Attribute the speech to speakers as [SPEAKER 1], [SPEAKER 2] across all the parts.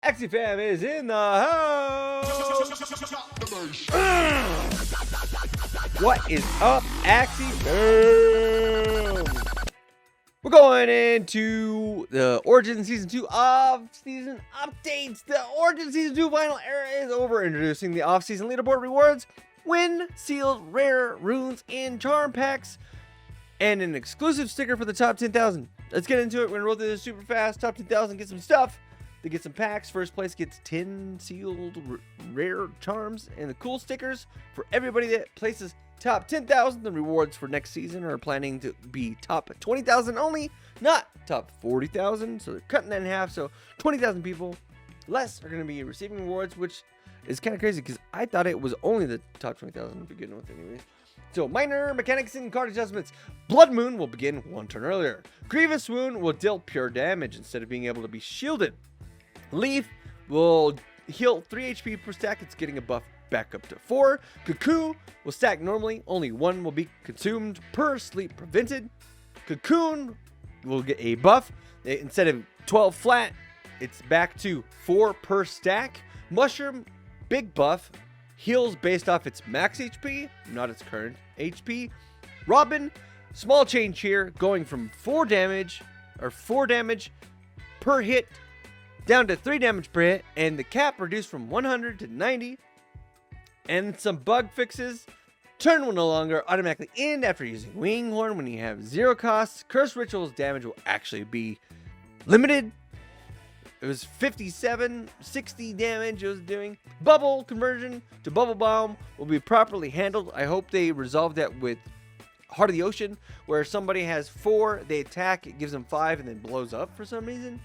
[SPEAKER 1] Axie fam is in the house. What is up, Axie fam? We're going into the Origin Season 2 off-season updates. The Origin Season 2 final era is over. Introducing the off-season leaderboard rewards, win, sealed, rare, runes, and charm packs, and an exclusive sticker for the top 10,000. Let's get into it. We're going to roll through this super fast. Top 10,000, get some stuff. They get some packs. First place gets 10 sealed rare charms and the cool stickers for everybody that places top 10,000. The rewards for next season are planning to be top 20,000 only, not top 40,000. So they're cutting that in half. So 20,000 people less are going to be receiving rewards, which is kind of crazy because I thought it was only the top 20,000 to begin with anyways. So minor mechanics and card adjustments. Blood Moon will begin one turn earlier. Grievous Wound will deal pure damage instead of being able to be shielded. Leaf will heal 3 HP per stack. It's getting a buff back up to 4. Cuckoo will stack normally. Only 1 will be consumed per sleep prevented. Cocoon will get a buff. Instead of 12 flat, it's back to 4 per stack. Mushroom, big buff. Heals based off its max HP, not its current HP. Robin, small change here, going from 4 damage per hit down to 3 damage per hit, and the cap reduced from 100 to 90. And some bug fixes. Turn will no longer automatically end after using Wing Horn when you have 0 costs. Curse Rituals damage will actually be limited. It was 60 damage it was doing. Bubble conversion to Bubble Bomb will be properly handled. I hope they resolve that with Heart of the Ocean, where somebody has 4, they attack, it gives them 5, and then blows up for some reason.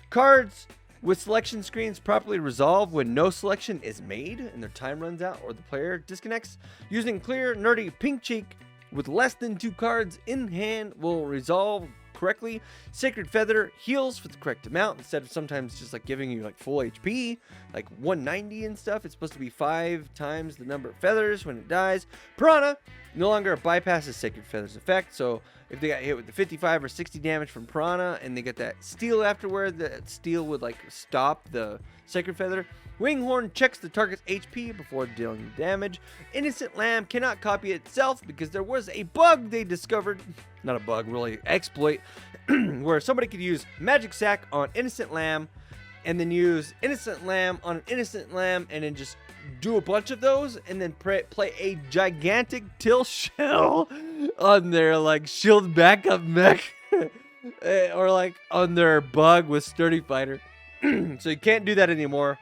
[SPEAKER 1] Cards with selection screens properly resolve when no selection is made and their time runs out or the player disconnects. Using clear, nerdy pink cheek with less than 2 cards in hand will resolve correctly. Sacred Feather heals for the correct amount instead of sometimes just like giving you like full HP, like 190 and stuff. It's supposed to be 5 times the number of feathers when it dies. Piranha no longer bypasses Sacred Feather's effect, so if they got hit with the 55 or 60 damage from Piranha and they get that steal afterward, that steal would like stop the Sacred Feather. Winghorn checks the target's HP before dealing damage. Innocent Lamb cannot copy itself because there was a bug they discovered, not a bug, really exploit, where somebody could use Magic Sack on Innocent Lamb and then use Innocent Lamb on an Innocent Lamb and then just do a bunch of those and then play a gigantic Till Shell on their like shield backup mech or like on their bug with Sturdy Fighter. So you can't do that anymore.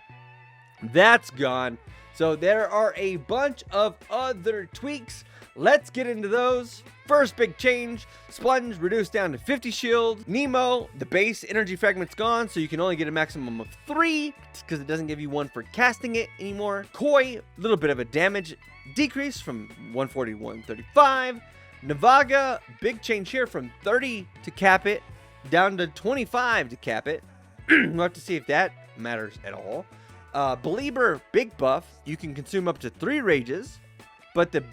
[SPEAKER 1] That's gone. So there are a bunch of other tweaks. Let's get into those. First big change, Sponge reduced down to 50 shield. Nemo, the base energy fragment's gone, so you can only get a maximum of 3 because it doesn't give you 1 for casting it anymore. Koi, a little bit of a damage decrease from 140 to 135. Navaga, big change here from 30 to cap it down to 25 to cap it. We'll have to see if that matters at all. Belieber, big buff. You can consume up to 3 rages, but the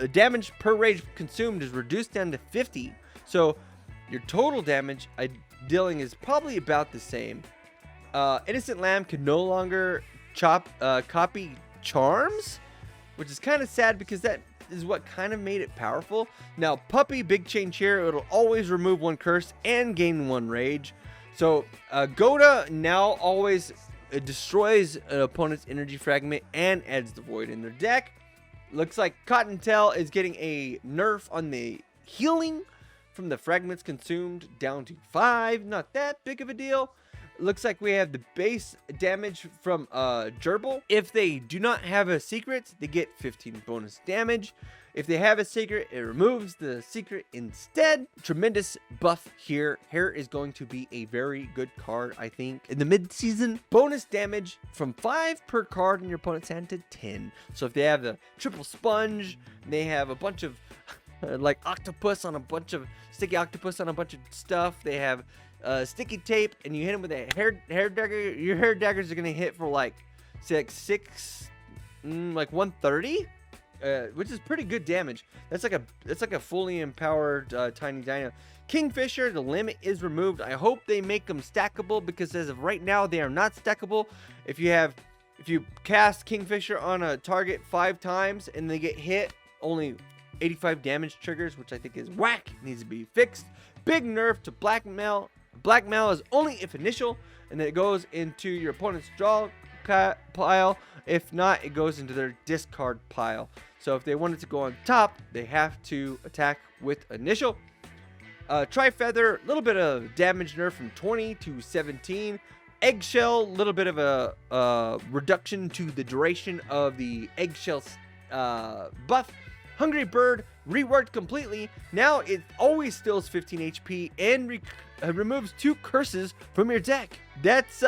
[SPEAKER 1] damage per rage consumed is reduced down to 50. So your total damage dealing is probably about the same. Innocent Lamb can no longer copy charms, which is kind of sad because that is what kind of made it powerful. Now Puppy, big change here. It'll always remove 1 curse and gain 1 rage. So Goda now always destroys an opponent's energy fragment and adds the void in their deck. Looks like Cottontail is getting a nerf on the healing from the fragments consumed down to 5. Not that big of a deal. Looks like we have the base damage from Gerbil. If they do not have a secret, they get 15 bonus damage. If they have a secret, it removes the secret instead. Tremendous buff here. Hair is going to be a very good card, I think. In the mid-season, bonus damage from 5 per card in your opponent's hand to 10. So if they have the triple sponge, they have a bunch of like octopus on a bunch of sticky octopus on a bunch of stuff. They have sticky tape, and you hit them with a hair dagger. Your hair daggers are gonna hit for like 130. Which is pretty good damage. That's like a fully empowered Tiny Dino. Kingfisher, the limit is removed. I hope they make them stackable, because as of right now, they are not stackable. If you cast Kingfisher on a target 5 times and they get hit, only 85 damage triggers, which I think is whack. Needs to be fixed. Big nerf to Blackmail. Blackmail is only if initial, and then it goes into your opponent's draw pile. If not, it goes into their discard pile. So if they want it to go on top, they have to attack with initial. Tri-Feather, a little bit of damage nerf from 20 to 17. Eggshell, a little bit of a reduction to the duration of the eggshell buff. Hungry Bird, reworked completely. Now it always steals 15 HP and removes 2 curses from your deck. That's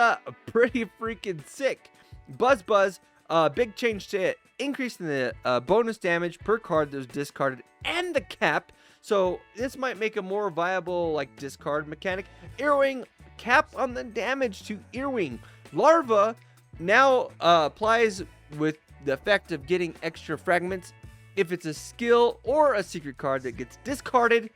[SPEAKER 1] pretty freaking sick. Buzz, big change to it. Increase in the bonus damage per card that was discarded and the cap. So this might make a more viable like discard mechanic. Earwing, cap on the damage to Earwing. Larva now applies with the effect of getting extra fragments if it's a skill or a secret card that gets discarded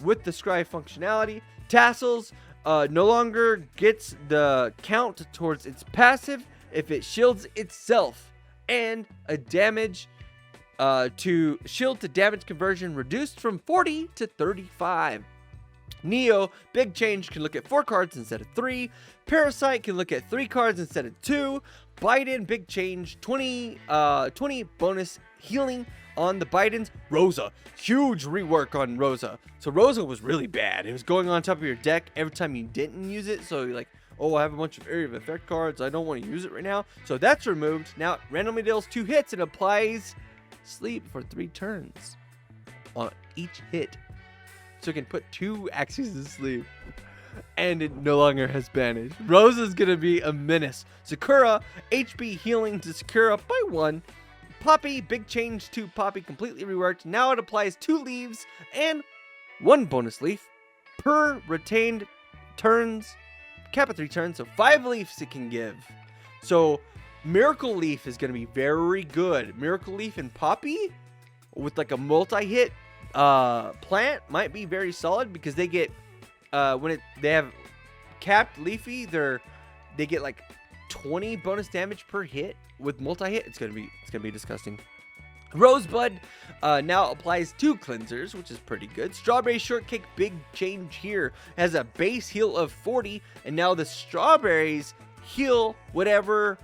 [SPEAKER 1] with the scry functionality. Tassels no longer gets the count towards its passive if it shields itself, and a damage to shield to damage conversion reduced from 40 to 35. Neo, big change, can look at 4 cards instead of 3. Parasite can look at 3 cards instead of 2. Biden, big change, 20 bonus healing on the Bidens. Rosa, huge rework on Rosa. So Rosa was really bad. It was going on top of your deck every time you didn't use it. So you're like, oh, I have a bunch of area of effect cards. I don't want to use it right now. So that's removed. Now it randomly deals 2 hits and applies sleep for 3 turns on each hit. So it can put 2 Axies to sleep. And it no longer has banished. Rosa's going to be a menace. Sakura, HP healing to Sakura by 1. Poppy, big change to Poppy, completely reworked. Now it applies 2 leaves and 1 bonus leaf per retained turns. Cap at 3 turns, so 5 leaves it can give. So Miracle Leaf is going to be very good. Miracle Leaf and Poppy with like a multi-hit plant might be very solid, because they get they have capped Leafy, they get like 20 bonus damage per hit. With multi-hit, it's gonna be disgusting. Rosebud now applies 2 cleansers, which is pretty good. Strawberry Shortcake, big change here. Has a base heal of 40, and now the strawberries heal whatever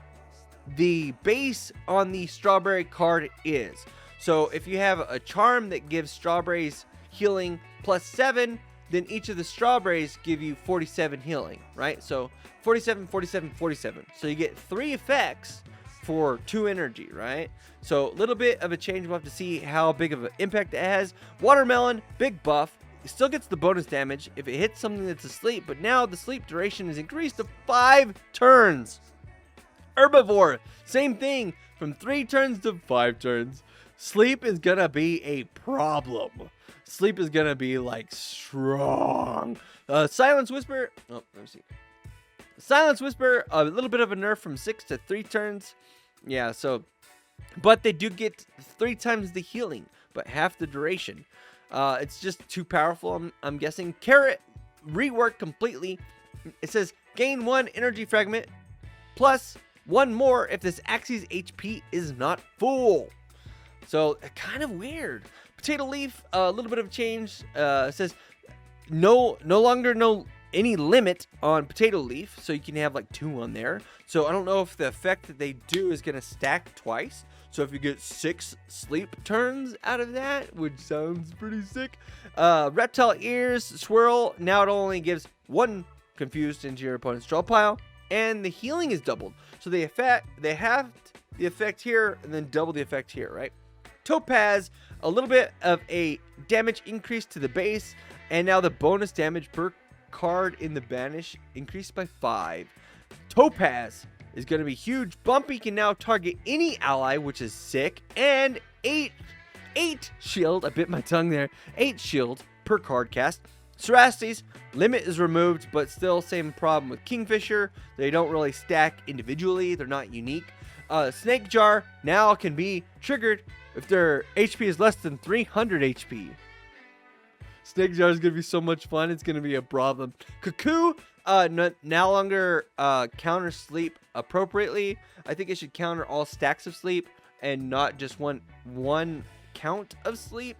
[SPEAKER 1] the base on the strawberry card is. So if you have a charm that gives strawberries healing plus 7, then each of the strawberries give you 47 healing, right? So 47, 47, 47. So you get 3 effects for 2 energy, right? So a little bit of a change. We'll have to see how big of an impact it has. Watermelon, big buff. It still gets the bonus damage if it hits something that's asleep, but now the sleep duration is increased to 5 turns. Herbivore, same thing, from 3 turns to 5 turns. Sleep is gonna be a problem. Sleep is gonna be like strong. Silence Whisper, oh, let me see. Silence Whisper, a little bit of a nerf from 6 to 3 turns. Yeah, so, but they do get 3 times the healing, but half the duration. It's just too powerful, I'm guessing. Carrot, reworked completely. It says gain 1 energy fragment plus 1 more if this Axie's HP is not full. So, kind of weird. Potato Leaf, a little bit of a change. It says no longer any limit on Potato Leaf, so you can have like 2 on there. So I don't know if the effect that they do is going to stack twice. So if you get 6 sleep turns out of that, which sounds pretty sick. Reptile Ears, Swirl, now it only gives 1 confused into your opponent's draw pile, and the healing is doubled. So they have the effect here and then double the effect here, right? Topaz, a little bit of a damage increase to the base, and now the bonus damage per card in the banish increased by 5. Topaz is going to be huge. Bumpy can now target any ally, which is sick, and 8 shield. I bit my tongue there. 8 shield per card cast. Cerastes, limit is removed, but still same problem with Kingfisher. They don't really stack individually. They're not unique. Snake Jar now can be triggered if their HP is less than 300 HP. Snake jar is gonna be so much fun. It's gonna be a problem. Cuckoo, no longer counter sleep appropriately. I think it should counter all stacks of sleep and not just one count of sleep.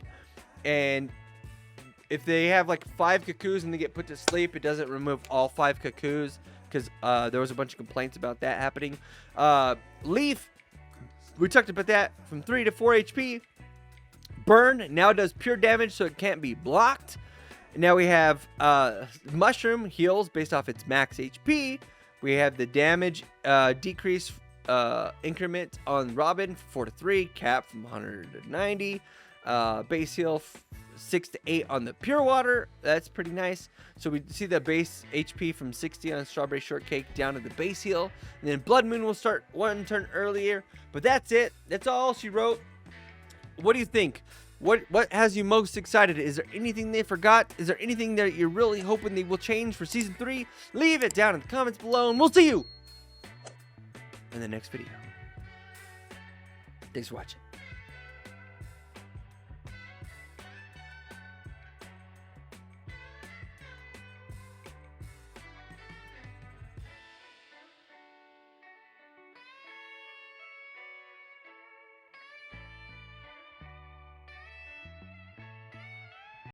[SPEAKER 1] And if they have like 5 cuckoos and they get put to sleep, it doesn't remove all 5 cuckoos, because there was a bunch of complaints about that happening. Leaf, we talked about that, from 3 to 4 HP. Burn now does pure damage, so it can't be blocked. Now we have Mushroom heals based off its max HP. We have the damage decrease increment on Robin, 4 to 3. Cap from 100 to 90. Base heal 6 to 8 on the pure water. That's pretty nice. So we see the base HP from 60 on Strawberry Shortcake down to the base heal. And then Blood Moon will start 1 turn earlier. But that's it. That's all she wrote. What do you think? What has you most excited? Is there anything they forgot? Is there anything that you're really hoping they will change for Season 3? Leave it down in the comments below, and we'll see you in the next video. Thanks for watching.